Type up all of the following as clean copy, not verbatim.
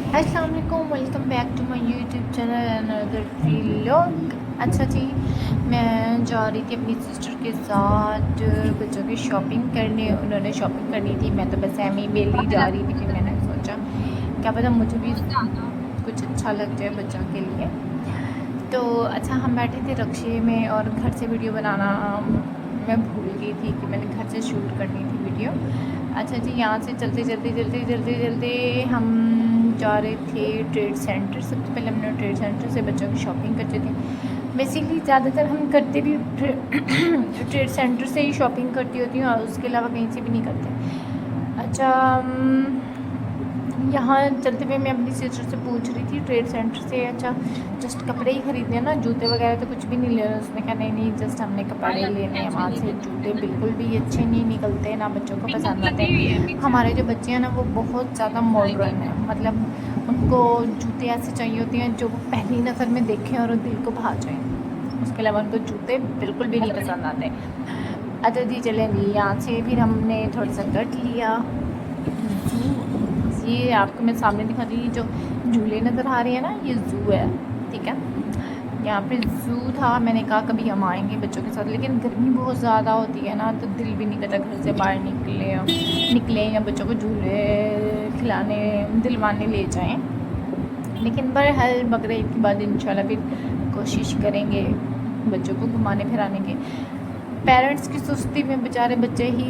अस्सलाम वालेकुम, welcome back to my YouTube channel another vlog. अच्छा जी, मैं जा रही थी अपनी सिस्टर के साथ बच्चों की शॉपिंग करने। उन्होंने शॉपिंग करनी थी, मैं तो बस एम ही बेली जा रही थी। फिर मैंने सोचा क्या पता मुझे भी कुछ अच्छा लग जाए बच्चों के लिए। तो अच्छा, हम बैठे थे रक्शे में और घर से वीडियो बनाना मैं भूल गई थी कि मैंने घर से शूट करनी थी वीडियो। अच्छा जी, यहाँ से चलते हम जा रहे थे ट्रेड सेंटर। सबसे पहले हमने ट्रेड सेंटर से बच्चों की शॉपिंग करते थे। बेसिकली ज़्यादातर हम करते भी ट्रेड सेंटर से ही शॉपिंग करती होती हूँ और उसके अलावा कहीं से भी नहीं करते। अच्छा, यहाँ चलते हुए मैं अपनी सिस्टर से पूछ रही थी ट्रेड सेंटर से, अच्छा जस्ट कपड़े ही खरीदने हैं ना, जूते वगैरह तो कुछ भी नहीं ले रहे। उसने कहा नहीं नहीं, जस्ट हमने कपड़े लेने हैं वहाँ से। जूते बिल्कुल भी अच्छे नहीं निकलते, ना बच्चों को पसंद आते हैं। हमारे जो बच्चे हैं ना वो बहुत ज़्यादा मॉडर्न हैं, मतलब उनको जूते ऐसे चाहिए होते हैं जो वो पहली नज़र में देखें और दिल को भा जाएँ। उसके अलावा उनको जूते बिल्कुल भी नहीं पसंद आते। अच्छा जी, चलें जी, यहाँ से फिर हमने थोड़ा सा कट लिया। ये आपको मैं सामने दिखा रही हूँ, जो झूले नज़र आ रहे हैं ना, ये ज़ू है, ठीक है। यहाँ पे ज़ू था, मैंने कहा कभी हम आएंगे बच्चों के साथ, लेकिन गर्मी बहुत ज़्यादा होती है ना, तो दिल भी नहीं करता घर से बाहर निकले या बच्चों को झूले खिलाने दिलवाने ले जाएं। लेकिन बहरहाल बकरीद के बाद इंशाल्लाह फिर कोशिश करेंगे बच्चों को घुमाने फिराने के। पेरेंट्स की सुस्ती में बेचारे बच्चे ही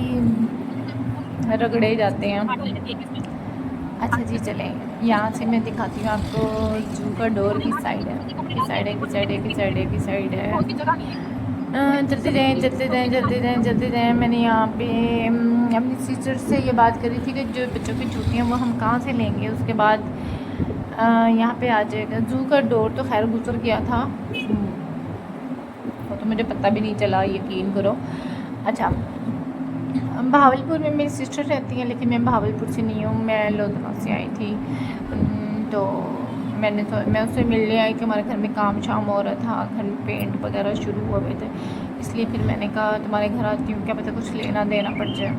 रगड़े जाते हैं। अच्छा जी, चलें, यहाँ से मैं दिखाती हूँ आपको जू का डोर किस साइड है, किस साइड है, किस साइड है, किस साइड है, किस साइड है। चलते जाएँ। मैंने यहाँ पे अपनी सिस्टर से ये बात करी थी कि जो बच्चों की छुट्टियाँ वो हम कहाँ से लेंगे। उसके बाद यहाँ पे आ जाएगा जू का डोर, तो खैर गुजर गया था, वो तो मुझे पता भी नहीं चला, यकीन करो। अच्छा, भावलपुर में मेरी सिस्टर रहती है, लेकिन मैं भावलपुर से नहीं हूँ, मैं लुधियाना से आई थी। तो मैं उससे मिलने आई थी, हमारे घर में काम शाम हो रहा था, घर में पेंट वगैरह शुरू हुए थे, इसलिए फिर मैंने कहा तुम्हारे घर आती हूँ, क्या पता कुछ लेना देना पड़ जाए।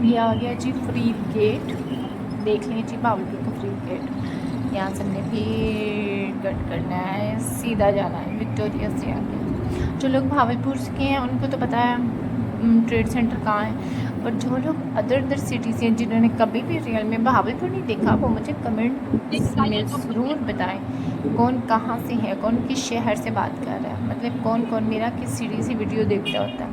ये आ गया जी फ्री गेट, देख लें जी भावलपुर का फ्री गेट। यहाँ से हमने फिर कट करना है, सीधा जाना है विक्टोरिया से आगे। जो लोग भावलपुर के हैं उनको तो पता है ट्रेड सेंटर कहाँ है, और जो लोग अदर सिटीज़ हैं जिन्होंने कभी भी रियल में भावलपुर नहीं देखा, वो मुझे कमेंट में ज़रूर बताएं कौन कहाँ से है, कौन किस शहर से बात कर रहा है, मतलब कौन कौन मेरा किस सिटी से वीडियो देखता होता है।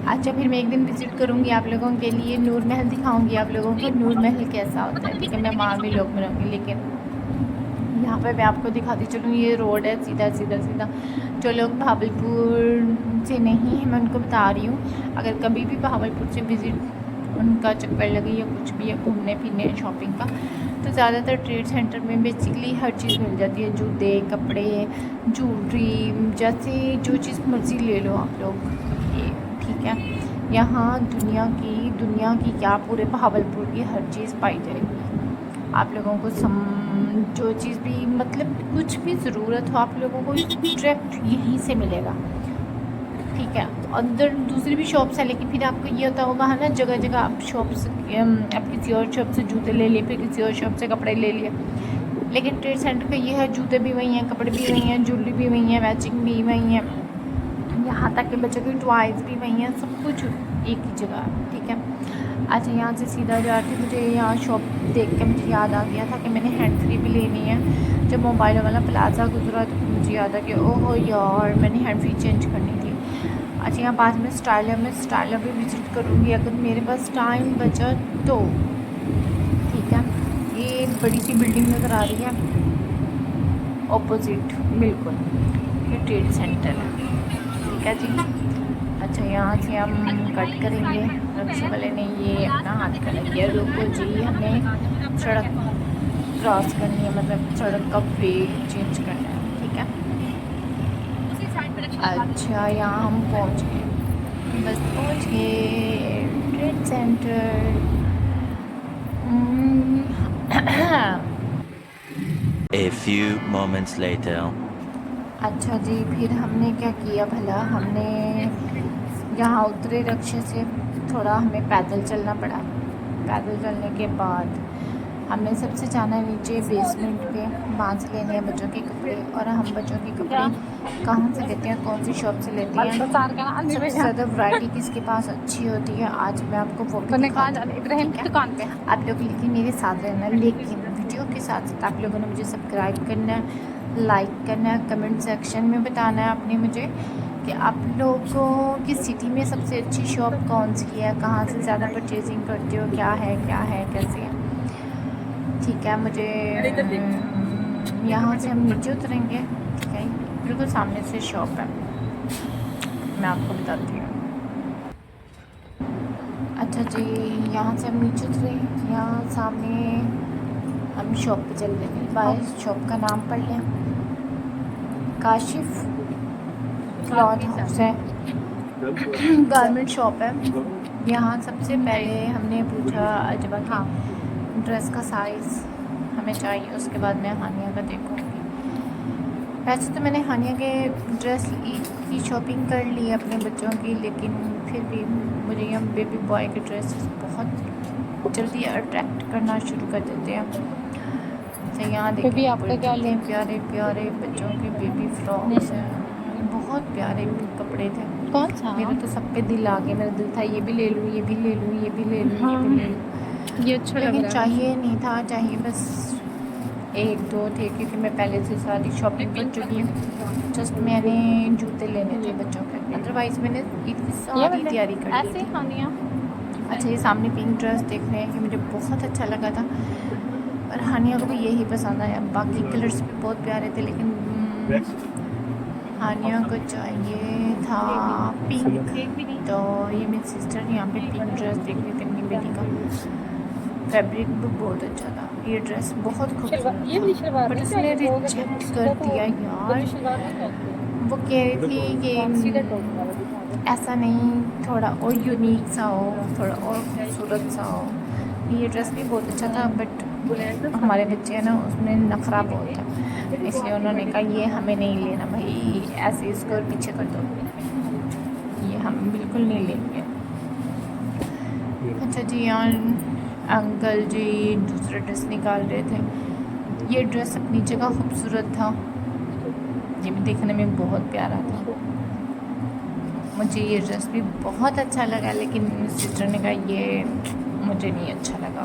अच्छा, फिर मैं एक दिन विज़िट करूँगी आप लोगों के लिए, नूर महल दिखाऊँगी आप लोगों को, नूर महल कैसा होता है, ठीक है। मैं वहाँ भी लोग बनाऊँगी, लेकिन यहाँ पे मैं आपको दिखाती चलूँ, ये रोड है सीधा सीधा सीधा। जो लोग भावलपुर से नहीं है, मैं उनको बता रही हूँ, अगर कभी भी भावलपुर से विज़िट उनका चक्कर लगे या कुछ भी है घूमने फिरने शॉपिंग का, तो ज़्यादातर ट्रेड सेंटर में बेसिकली हर चीज़ मिल जाती है, जूते कपड़े ज्वेलरी, जैसे जो चीज़ मर्ज़ी ले लो आप लोग, ये ठीक है। यहाँ दुनिया की क्या, पूरे भावलपुर की हर चीज़ पाई जाएगी आप लोगों को। जो चीज़ भी, मतलब कुछ भी ज़रूरत हो आप लोगों को डायरेक्ट यहीं से मिलेगा, ठीक है। अंदर दूसरी भी शॉप्स हैं, लेकिन फिर आपको ये होता होगा ना, जगह जगह आप शॉप्स, आप किसी और शॉप से जूते ले लिए, फिर किसी और शॉप से कपड़े ले लिए। लेकिन ट्रेड सेंटर का ये है, जूते भी वही हैं, कपड़े भी वही हैं, ज्वेलरी भी वही है, मैचिंग भी वही है, यहाँ तक कि बच्चों की टॉयज़ भी वही हैं, सब कुछ एक ही जगह, ठीक है। अच्छा, यहाँ से सीधा जाके मुझे यहाँ शॉप देख के मुझे याद आ गया था कि मैंने हैंड फ्री भी लेनी है। जब मोबाइल वाला प्लाजा गुजरा तो मुझे याद आ गया, ओहो यार मैंने हैंड फ्री चेंज करनी थी। अच्छा, यहाँ पास में स्टाइलर में स्टाइलर भी विज़िट करूँगी अगर मेरे पास टाइम बचा तो, ठीक है। ये बड़ी सी बिल्डिंग नज़र आ रही है ऑपोजिट, बिल्कुल ये ट्रेड सेंटर है, ठीक है जी। अच्छा, यहाँ से हम कट करेंगे, रिक्शे वाले ने ये अपना हाथ कर दिया, रुको जी, हमें सड़क क्रॉस करनी है, मतलब सड़क का वे चेंज करना है, ठीक है। अच्छा, यहाँ हम पहुँच गए, बस पहुँच गए trade centre. A few moments later. अच्छा जी, फिर हमने क्या किया भला, हमने यहाँ उतरे रिक्शे से, थोड़ा हमें पैदल चलना पड़ा। पैदल चलने के बाद हमने सबसे जाना है नीचे बेसमेंट पे, वहाँ से लेने हैं बच्चों के कपड़े। और हम बच्चों के कपड़े कहाँ से लेते हैं, कौन सी शॉप से लेते हैं, सबसे ज़्यादा वैरायटी किसके पास अच्छी होती है, आज मैं आपको वो भी दिखाती हूँ। इब्राहिम की दुकान पे आप लोग लेकिन मेरे साथ रहना, लेकिन वीडियो के साथ साथ आप लोगों ने मुझे सब्सक्राइब करना है, लाइक करना है, कमेंट सेक्शन में बताना है आपने मुझे कि आप लोगों की सिटी में सबसे अच्छी शॉप कौन सी है, कहाँ से ज़्यादा परचेजिंग करते हो, क्या है कैसे है। ठीक है, मुझे यहाँ से हम नीचे उतरेंगे। ठीक है, बिल्कुल सामने से शॉप है, मैं आपको बताती हूँ। अच्छा जी, यहाँ से हम नीचे उतरे, यहाँ सामने हम शॉप पे चल रहे हैं। बाय शॉप का नाम पढ़ लें, काशिफ क्लॉथ हाउस है, गारमेंट शॉप है। यहाँ सबसे पहले हमने पूछा अजबा की ड्रेस का साइज़ हमें चाहिए, उसके बाद मैं हानिया का देखूँगी। वैसे तो मैंने हानिया के ड्रेस की शॉपिंग कर ली है अपने बच्चों की, लेकिन फिर भी मुझे यहाँ बेबी बॉय के ड्रेसेस बहुत जल्दी अट्रैक्ट करना शुरू कर देते हैं। तो यहाँ देखिए आपका क्या कितने प्यारे प्यारे बच्चों के बेबी फ्रॉक्स हैं, बहुत प्यारे कपड़े थे। कौन सा मेरा तो सब पे दिल आ गया, मेरा दिल था ये भी ले लूँ, ये भी ले लूँ, ये भी ले लूँ, ये भी ले लूँ, ये अच्छा लग लेकिन रहा है। चाहिए नहीं था, चाहिए बस एक दो थे, क्योंकि मैं पहले से सारी शॉपिंग कर चुकी हूँ। जस्ट मैंने जूते लेने थे बच्चों के, अदरवाइज़ मैंने ईद की सारी तैयारी कर ली ऐसे थी। हानिया अच्छा, ये सामने पिंक ड्रेस देख रहे हैं, ये मुझे बहुत अच्छा लगा था और हानिया को भी यही पसंद आया। बाकी कलर्स भी बहुत प्यारे थे, लेकिन हानिया को चाहिए था पिंक। तो ये मेरी सिस्टर यहाँ पे पिंक ड्रेस देख रही थी अपनी बेटी का, फैब्रिक भी बहुत अच्छा था, ये ड्रेस बहुत खूबसूरत था, बट उसने रिजेक्ट कर दिया यार। वो कह रही थी कि ऐसा नहीं, थोड़ा और यूनिक सा हो, थोड़ा और खूबसूरत सा हो। ये ड्रेस भी बहुत अच्छा था, बट हमारे बच्चे हैं ना, उसमें नखरा बहुत था, इसलिए उन्होंने कहा ये हमें नहीं लेना भाई, ऐसे इसको और पीछे कर दो, ये हम बिल्कुल नहीं लेंगे। अच्छा जी, यहाँ अंकल जी दूसरा ड्रेस निकाल रहे थे। ये ड्रेस अपनी जगह खूबसूरत था, ये भी देखने में बहुत प्यारा था, मुझे ये ड्रेस भी बहुत अच्छा लगा, लेकिन सिस्टर ने कहा ये मुझे नहीं अच्छा लगा।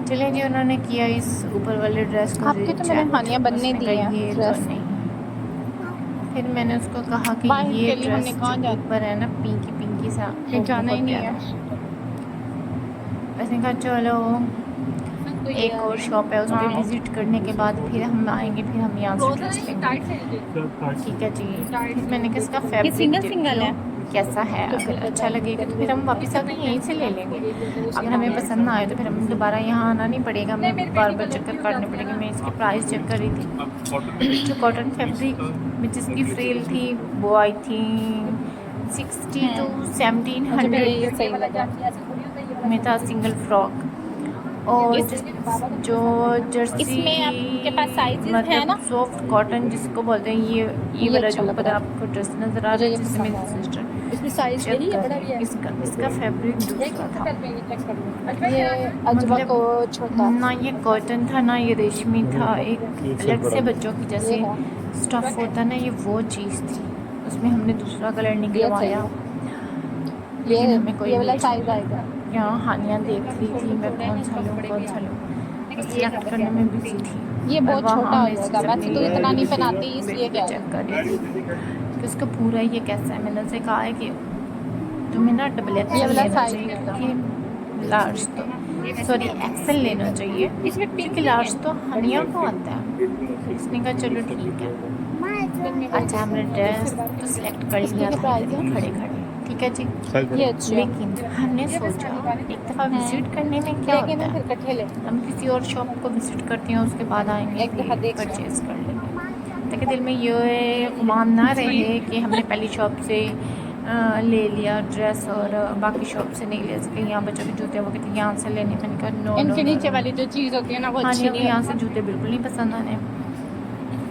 चलिए जी, उन्होंने किया इस ऊपर वाले ड्रेस को आपके तो मैंने हानिया बनने दी है ये ड्रेस। तो नहीं। फिर मैंने उसको कहा कि बाहर ये के लिए हमने ड्रेस कहाँ जो जाना? ऊपर है ना पिंकी पिंकी सा, वो जाना ही बहुत नहीं प्यारा है। उसने कहा चलो एक और शॉप है, उस पर विज़िट करने के बाद फिर हम आएंगे, फिर हम यहाँ से ड्रेस लेंगे। ठीक है जी, फिर मैंने कहा इसका फैब्रिक सिंगल है। कैसा है, अगर अच्छा लगेगा तो फिर हम वापस आके यहीं से ले लेंगे, अगर हमें पसंद ना आए तो फिर हमें दोबारा यहाँ आना नहीं पड़ेगा, हमें बार बार चक्कर काटने पड़ेंगे। मैं इसकी प्राइस चेक कर रही थी, जो कॉटन फैब्रिक में जिसकी फ्रिल थी वो आई थी 60 to 1700 में था सिंगल फ्रॉक। और जो जर्सी इसमें आपके पास sizes है ना? मतलब सॉफ्ट कॉटन जिसको बोलते हैं, ये वाला अच्छा जो लग ऊपर रहा है। आपको ड्रेस नज़र आ रहा है, जिसमें मेरी सिस्टर इसमें साइज चेक कर रही है, इसका फैब्रिक दूसरा था, ये अजवा को छोटा ना ये कॉटन था ना ये रेशमी था, एक अलग से बच्चों की जैसे स्टफ़ होता ना, ये वो चीज़ थी, उसमें हमने दूसरा कलर निकलवाया, लेकिन हमें कोई ये वाला नहीं साइज आएगा। यहाँ हानिया देख रही थी मैं कौन सा लूँ, सिलेक्ट करने में बिजी थी। ये बहुत और वहाँ छोटा हो मैं जाएगा, वैसे तो इतना नहीं पहनाती, इसलिए क्या है। चेक कर रही थी कि उसका पूरा ये कैसा है। मैंने उसे कहा है कि तुम्हें ना डबल ये एक्सल वाला लेना साइज चाहिए, है। क्योंकि लार्ज तो सॉरी एक्सल लेना चाहिए, क्योंकि लार्ज तो हानिया को आता है। उसने कहा चलो ठीक है। अच्छा, हमने ड्रेस तो सिलेक्ट कर लिया था खड़े खड़े, ठीक है जी, ये अच्छी है। लेकिन हमने सोचा एक दफ़ा विजिट करने में क्या होता है, फिर कट्ठे ले हम किसी और शॉप को विजिट करते हैं, उसके बाद आएंगे एक दफ़ा देख परचेज कर लेंगे, ताकि दिल में ये गुमान ना रहे कि हमने पहली शॉप से ले लिया ड्रेस और बाकी शॉप से नहीं ले सके। यहाँ बच्चों के जूते वो कहते यहाँ से लेने, मैंने कहा नो इनके नीचे वाली जो चीज़ होती है ना वो अच्छी नहीं यहाँ है। से जूते बिल्कुल नहीं पसंद आने।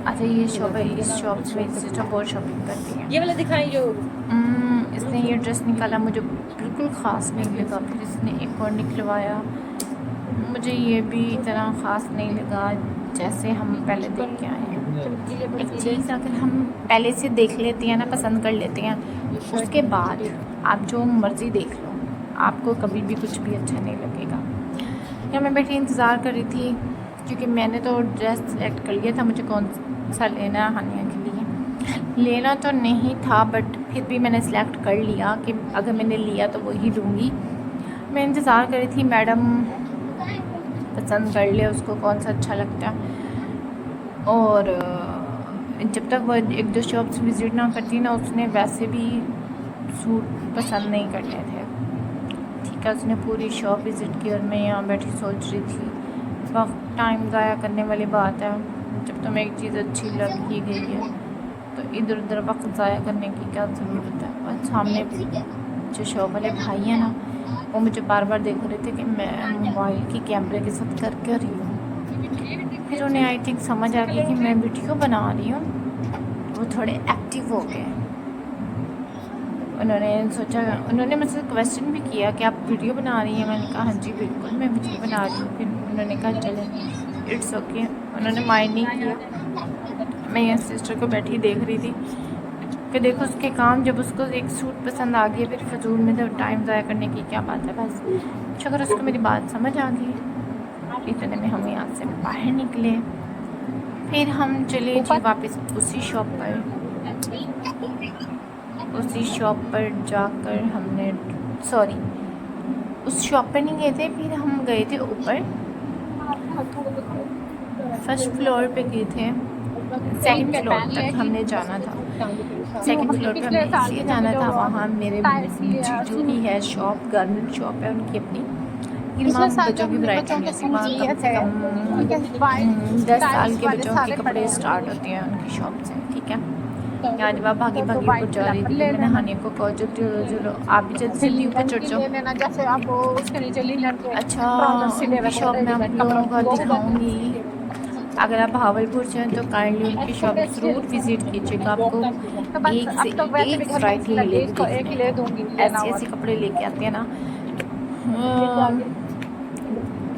अच्छा, ये शॉप है, इस शॉप में सिस्टर बहुत शॉपिंग करती है। ये वाला दिखाई जो इसने ये ड्रेस निकाला, मुझे बिल्कुल ख़ास नहीं लगा, फिर इसने एक और निकलवाया, मुझे ये भी इतना ख़ास नहीं लगा जैसे हम पहले देख के आए हैं। एक चीज़ अगर हम पहले से देख लेते हैं ना, पसंद कर लेते हैं, उसके बाद आप जो मर्ज़ी देख लो, आपको कभी भी कुछ भी अच्छा नहीं लगेगा। यहाँ मैं बैठी इंतज़ार कर रही थी क्योंकि मैंने तो ड्रेस सेलेक्ट कर लिया था मुझे कौन सा लेना है हानिया के लिए। लेना तो नहीं था बट फिर भी मैंने सेलेक्ट कर लिया कि अगर मैंने लिया तो वही लूँगी। मैं इंतज़ार कर रही थी मैडम पसंद कर ले उसको कौन सा अच्छा लगता है, और जब तक वो एक दो शॉप्स विज़िट ना करती ना, उसने वैसे भी सूट पसंद नहीं करने थे। ठीक है, उसने पूरी शॉप विज़िट की और मैं यहाँ बैठी सोच रही थी। वक्त टाइम ज़ाया करने वाली बात है। जब तुम्हें एक चीज़ अच्छी लग ही गई है तो इधर उधर वक्त ज़ाया करने की क्या ज़रूरत है। और सामने जो शॉप वाले भाई हैं ना, वो मुझे बार बार देख रहे थे कि मैं मोबाइल की कैमरे के साथ कर रही हूँ। फिर उन्हें आई थिंक समझ आ गई कि मैं वीडियो बना रही हूँ, वो थोड़े एक्टिव हो गए। उन्होंने सोचा, उन्होंने मुझसे क्वेश्चन भी किया कि आप वीडियो बना रही हैं। मैंने कहा हाँ जी बिल्कुल मैं वीडियो बना रही हूँ। फिर उन्होंने कहा चले इट्स ओके, उन्होंने माइंड नहीं किया। मैं यहाँ सिस्टर को बैठी देख रही थी कि देखो उसके काम, जब उसको एक सूट पसंद आ गया फिर फजूल में तो टाइम ज़ाया करने की क्या बात है। बस शुक्र उसको मेरी बात समझ आ गई। इतने में हम यहाँ से बाहर निकले। फिर हम चले जी वापस उसी शॉप पर जाकर हमने उस शॉप पर नहीं गए थे, फिर हम गए थे ऊपर फर्स्ट फ्लोर पे गए थे। सेकंड फ्लोर तक हमने जाना था। सेकंड फ्लोर पे हमने इसलिए जाना था, वहाँ मेरे जीजू की है शॉप, गारमेंट शॉप है उनकी अपनी। बच्चों की वैरायटी है, वहाँ कम से कम 10 साल के बच्चों के कपड़े स्टार्ट होते हैं उनकी शॉप से। ठीक है, आज वह भागी ऊपर जा रही थी। मैंने हानिया को कहा चलो आप भी जल्दी जल्दी ऊपर चढ़ जाओ। अच्छा, उनकी शॉप में आप लोगों को दिखाऊंगी। अगर आप भावलपुर से हैं तो काइंडली उनकी शॉप ज़रूर विज़िट कीजिएगा। आपको एक से एक वैरायटी मिलेगी। ऐसे कपड़े लेके आते हैं ना।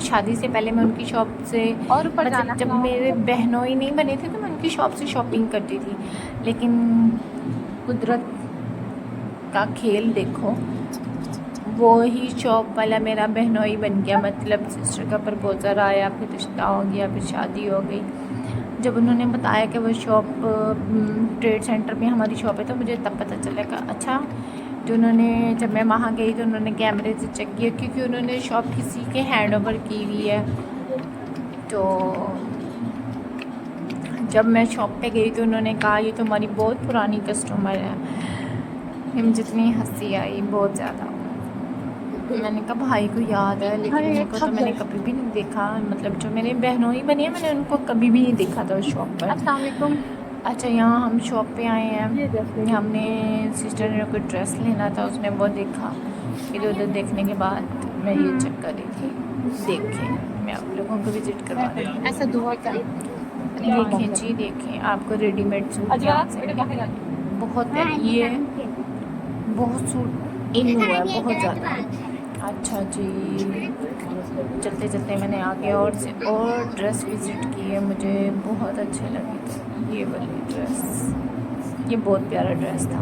शादी से पहले मैं उनकी शॉप से, मतलब जब मेरे बहनोई नहीं बने थे तो मैं उनकी शॉप से शॉपिंग करती थी। लेकिन कुदरत का खेल देखो, वो ही शॉप वाला मेरा बहनोई बन गया। मतलब सिस्टर का प्रपोज़ल आया, फिर रिश्ता हो गया, फिर शादी हो गई। जब उन्होंने बताया कि वो शॉप ट्रेड सेंटर में हमारी शॉप है तो मुझे तब पता चला कि अच्छा। तो उन्होंने, जब मैं वहाँ गई तो उन्होंने कैमरे से चेक किया क्योंकि उन्होंने शॉप किसी के हैंड ओवर की हुई है। तो जब मैं शॉप पे गई तो उन्होंने कहा ये तो हमारी बहुत पुरानी कस्टमर है। मुझे इतनी हंसी आई, बहुत ज़्यादा। मैंने कहा भाई को याद है, लेकिन उनको तो मैंने कभी भी नहीं देखा। मतलब जो मेरे बहनों ही बनी है, मैंने उनको कभी भी नहीं देखा था उस शॉप पर। अस्सलाम वालेकुम। अच्छा, यहाँ हम शॉप पे आए हैं। हमने सिस्टर ने कोई ड्रेस लेना था, उसने वो देखा। इधर उधर देखने के बाद मैं ये चेक कर रही थी। देखें, मैं आप लोगों को विज़िट करवा रही हूँ। ऐसा दुआ कर देखें जी, देखें आपको रेडीमेड सूट यहाँ से बहुत है। ये बहुत सूट इन हुआ है, बहुत ज़्यादा। अच्छा जी, चलते चलते मैंने आगे और ड्रेस विज़िट की है। मुझे बहुत अच्छे लगे थे ये वाली ड्रेस, ये बहुत प्यारा ड्रेस था।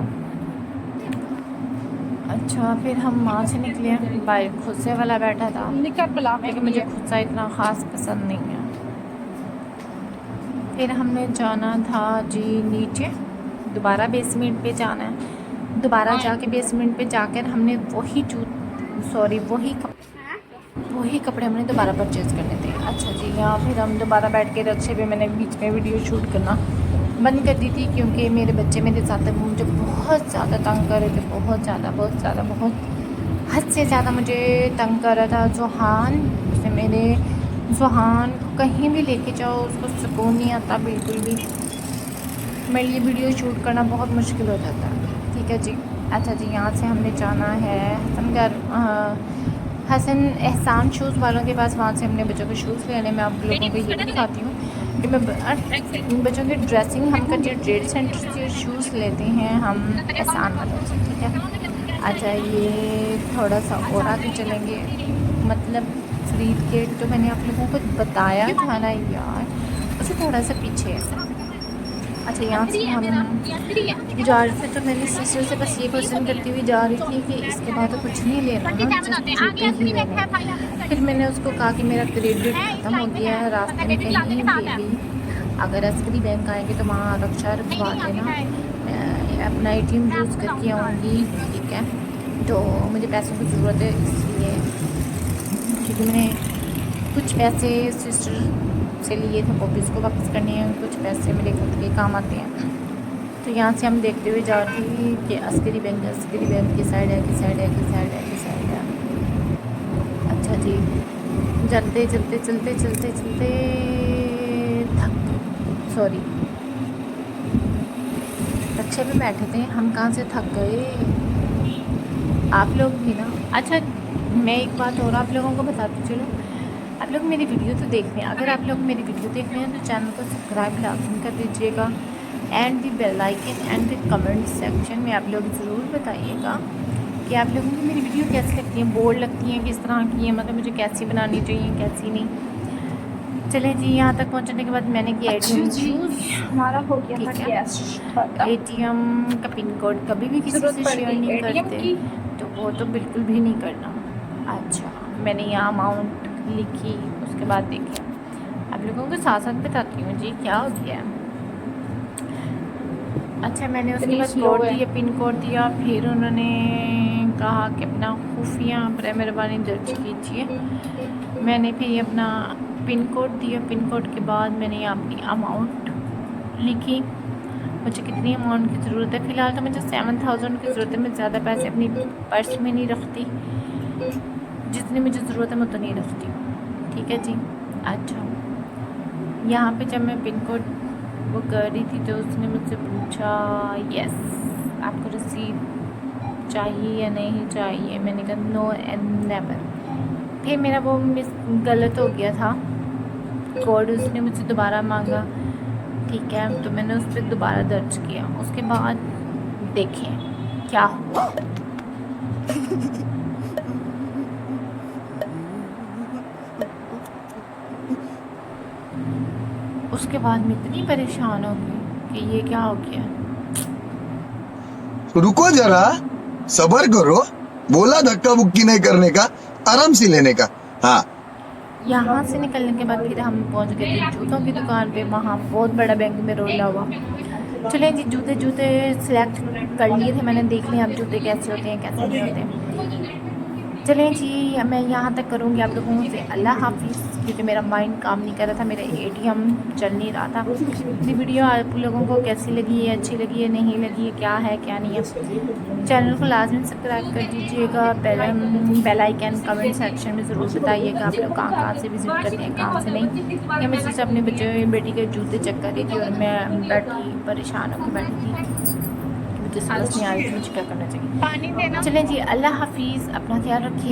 अच्छा, फिर हम वहाँ से निकले। बाइक खुद से वाला बैठा था, लेकिन मुझे खुद सा इतना ख़ास पसंद नहीं है। फिर हमने जाना था जी नीचे, दोबारा बेसमेंट पे जाना है। दोबारा जाके बेसमेंट पे जाकर हमने वही कपड़े हमने दोबारा परचेज़ करने थे। अच्छा जी, यहाँ फिर हम दोबारा बैठ के रक्शे पे, मैंने बीच में वीडियो शूट करना बंद कर दी थी क्योंकि मेरे बच्चे मेरे साथ मुझे बहुत ज़्यादा तंग कर रहे थे। बहुत हद से ज़्यादा मुझे तंग कर रहा था जोहान। उसने मेरे जोहान को कहीं भी लेके जाओ उसको सुकून नहीं आता बिल्कुल भी। मेरे लिए वीडियो शूट करना बहुत मुश्किल हो जाता है। ठीक है जी। अच्छा जी, यहाँ से हमने जाना है हसन एहसान शूज़ वालों के पास। वहाँ से हमने बच्चों के शूज़ लेने। मैं आप लोगों को ये भी दिखाती हूँ कि मैं बच्चों की ड्रेसिंग हम करते ट्रेड सेंटर से शूज़ लेते हैं हम एहसान वालों से। ठीक है। अच्छा, ये थोड़ा सा और आगे चलेंगे, मतलब फरीद गेट जो मैंने आप लोगों को बताया था ना यार, उससे थोड़ा सा पीछे है। अच्छा, यहाँ से हम जा रहे थे तो मेरी सिस्टर से बस ये क्वेश्चन करती हुई जा रही थी कि इसके बाद तो कुछ नहीं लेना ना, जस्ट जूते ही लेने हैं। फिर मैंने उसको कहा कि मेरा क्रेडिट ख़त्म हो गया है, रास्ते में कहीं भी अगर अस्करी बैंक आएंगे तो वहाँ रक्षा रखवा देना, मैं अपना ATM यूज़ करके आऊँगी, ठीक है। तो मुझे पैसों की ज़रूरत है, इसलिए क्योंकि मैंने कुछ पैसे सिस्टर से लिए थे, ऑफिस को वापस करने हैं, कुछ पैसे मेरे खुद के काम आते हैं। तो यहाँ से हम देखते हुए जा रहे थे कि अस्करी बैंक की साइड है, की साइड है, की साइड है, की साइड है। अच्छा जी, चलते चलते चलते चलते चलते रक्षा पे बैठे थे हम, कहाँ से थक गए आप लोग भी ना। अच्छा, मैं एक बात और आप लोगों को बताती चलो, आप लोग मेरी वीडियो तो देख रहे हैं, अगर आप लोग मेरी वीडियो देख रहे हैं तो चैनल को सब्सक्राइब लाजमी कर दीजिएगा, and the bell icon and the comment section में आप लोग ज़रूर बताइएगा कि आप लोगों को मेरी वीडियो कैसी लगती है, बोर लगती हैं, किस तरह की है, मतलब मुझे कैसी बनानी चाहिए, कैसी नहीं। चलें जी, यहाँ तक पहुँचने के बाद मैंने किया ATM यूज़, हमारा हो गया था ठीक है। कैश। ATM का पिन कोड कभी भी किसी से शेयर नहीं करते, तो वो तो बिल्कुल भी नहीं करना। अच्छा, मैंने यहाँ अमाउंट लिखी, उसके बाद देखिए आप लोगों को साथ साथ बताती हूँ जी क्या हो गया है। अच्छा, मैंने उसके बाद कोड दिया, पिन कोड दिया, फिर उन्होंने कहा कि अपना खुफिया मेहरबानी दर्ज कीजिए। मैंने फिर अपना पिन कोड दिया, पिन कोड के बाद मैंने अपनी अमाउंट लिखी, मुझे कितनी अमाउंट की ज़रूरत है। फ़िलहाल तो मुझे 7000 की ज़रूरत है, मैं ज़्यादा पैसे अपनी पर्स में नहीं रखती, जितनी मुझे ज़रूरत है मैं तो नहीं रखती, ठीक है जी। अच्छा, यहाँ पे जब मैं पिन कोड वो कर रही थी तो उसने मुझसे पूछा यस आपको रसीद चाहिए या नहीं चाहिए, मैंने कहा नो एंड नेवर। फिर मेरा वो गलत हो गया था कोड, उसने मुझसे दोबारा मांगा, ठीक है, तो मैंने उस पर दोबारा दर्ज किया। उसके बाद देखें क्या हुआ। उसके बाद मैं इतनी परेशान हो गई कि ये क्या हो गया। रुको जरा, सब्र करो, बोला धक्का बुक्की नहीं करने का, आराम से लेने का। हाँ, यहाँ से निकलने के बाद फिर हम पहुँच गए थे जूतों की दुकान पे, वहाँ बहुत बड़ा बैंक में रोला हुआ। चलें जी, जूते सिलेक्ट कर लिए थे मैंने, देख लिया अब जूते कैसे होते हैं कैसे नहीं होते। चलें जी, मैं यहाँ तक करूँगी आप लोगों से अल्लाह हाफिज़, क्योंकि मेरा माइंड काम नहीं कर रहा था, मेरा ATM चल नहीं रहा था। मेरी वीडियो आप लोगों को कैसी लगी है, अच्छी लगी है, नहीं लगी है, क्या है क्या नहीं है, चैनल को लाजमी सब्सक्राइब कर दीजिएगा, बेल आइकन कमेंट सेक्शन में ज़रूर बताइएगा आप लोग कहाँ से विज़िट करते हैं, कहाँ से नहीं। या मैं सिर्फ अपने बेटी के जूते चेक कर रही थी और मैं बैठी परेशान होकर बैठी थी, मुझे समझ नहीं आ रही थी मुझे क्या करना चाहिए। चलें जी, अल्लाह हाफिज़, अपना ख्याल रखिए।